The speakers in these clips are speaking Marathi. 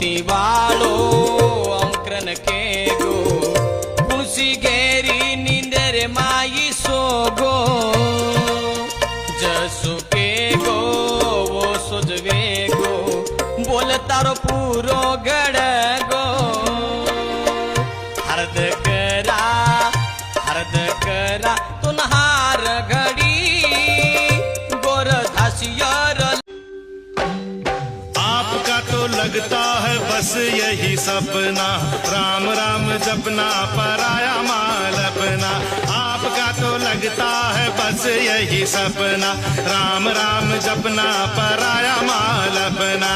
मोती वालो अंक्रन के गो कुणसी घेरी नींदर माई सोगो जसो के गो वो सोजवे गो बोल तारो पूरो गड़ गो हरद करा तुनहार घड़ी गोर धासियर आपका तो लगता है बस यही सपना राम राम जपना पराया माल अपना आपका तो लगता है बस यही सपना राम राम जपना पराया माल अपना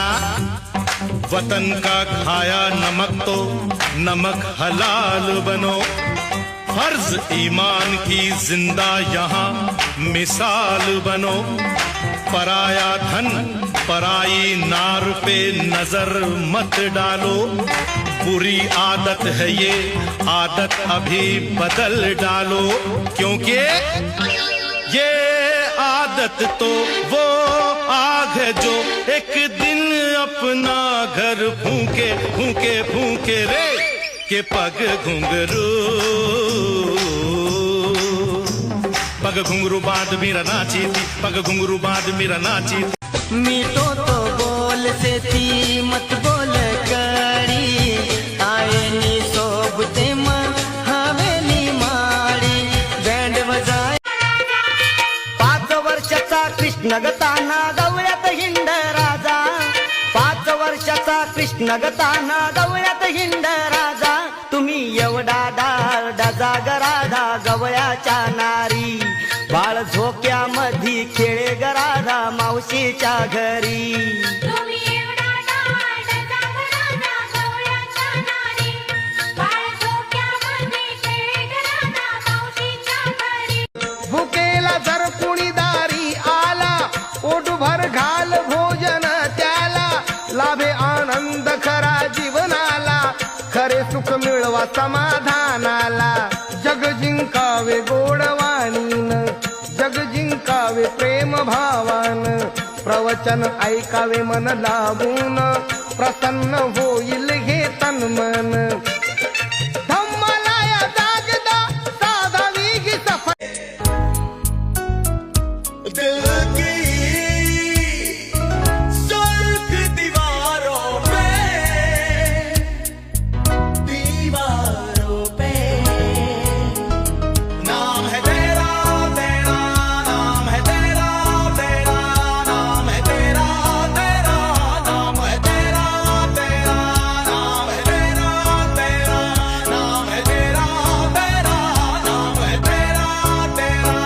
वतन का खाया नमक तो नमक हलाल बनो फर्ज ईमान की जिंदा यहाँ मिसाल बनो पराया धन पराई नार पे नजर मत डालो बुरी आदत है ये आदत अभी बदल डालो क्योंकि ये आदत तो वो आग है जो एक दिन अपना घर फूके फूके फूके रे के पग घुंघरू बाद मेरा नाची थी पग घुंघरू बाद मेरा नाची थी मीठो तो बोल से थी मत बोल करी आए नी सोबते हवेली मारी बँड बजाय 5 वर्षाचा कृष्ण गताना गवळ्यात हिंड राजा 5 वर्षाचा कृष्ण गताना गवळ्यात हिंड राजा तुम्ही एवढा डाळडा जाग राधा गवळ्याच्या नारी बाळ झोक्यामध्ये खेळे ग राधा मावशीच्या घरी भुकेला जर कुणी दारी आला पोटभर घाल भोजन त्याला लाभे आनंद खरा जीवनाला खरे सुख मिळवा समाधानाला जग जिंकावे गोडवाणीन जग जिंकावे प्रेम भावान प्रवचन ऐकावे मन लावून प्रसन्न होईल हे तन मन धम्मलाया जागदा साधावी ही सफल दिल की सुर्ख दीवारों पे नाम है तेरा तेरा नाम है तेरा तेरा नाम है तेरा तेरा नाम है तेरा तेरा नाम है तेरा तेरा नाम है तेरा तेरा नाम है तेरा तेरा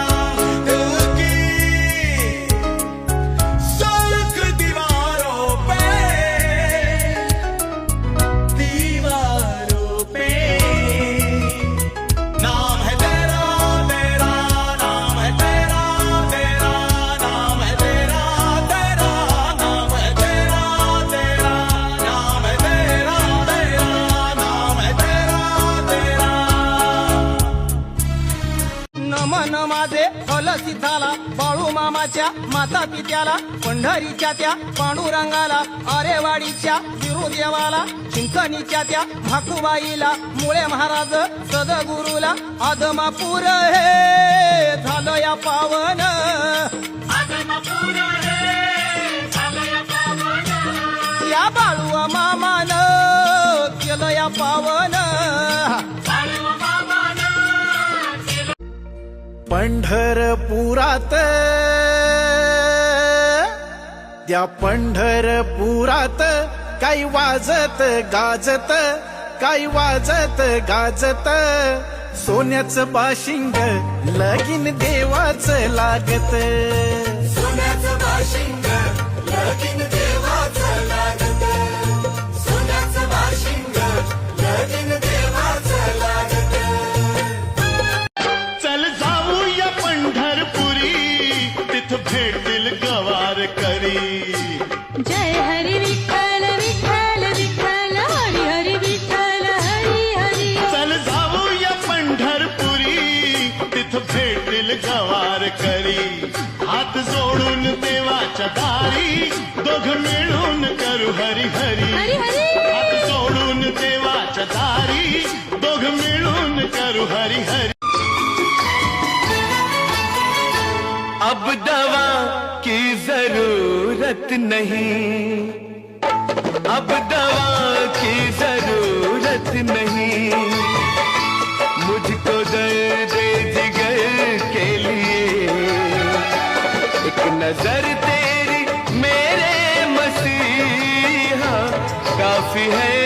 दिल की सुर्ख दीवारों पे नाम है तेरा तेरा नाम है तेरा तेरा नाम है तेरा तेरा नाम है तेरा तेरा नाम है तेरा तेरा नाम है तेरा तेरा नमन माझे फलसिद्धाला बाळू मामाच्या माता पित्याला पंढरीच्या त्या पांडुरंगाला आरेवाडीच्या विरुदेवाला चिंचणीच्या त्या भाकूबाईला मुळे महाराज सदगुरुला आदमापूर हे झालं या पावन या बाळू मामान केलं या पावन पंढरपुरात त्या पंढरपुरात काही वाजत गाजत काही वाजत गाजत सोन्याचं बाशिंग लगीन देवाचं लागत सोन्याचं बाशिंग लगीन देवाचं लागत सोन्याचं बाशिंग लगीन देवाचं लागत चल जाऊया पंढरपुरी तिथ भेटतील गवार करी जय हरी विठ्ठल विठ्ठल विठ्ठल हरी हरी विठ्ठल हरी हरी चल जाऊया पंढरपुरी तिथ भेटतील गवार करी हात जोडून देवाच्या दारी दोघ मिळून करू हरी हरी हरी हरी करूं हरि हरि। अब दवा की जरूरत नहीं, अब दवा की जरूरत नहीं, मुझको दर्द जिगर के लिए एक नजर तेरी मेरे मसीहा काफी है।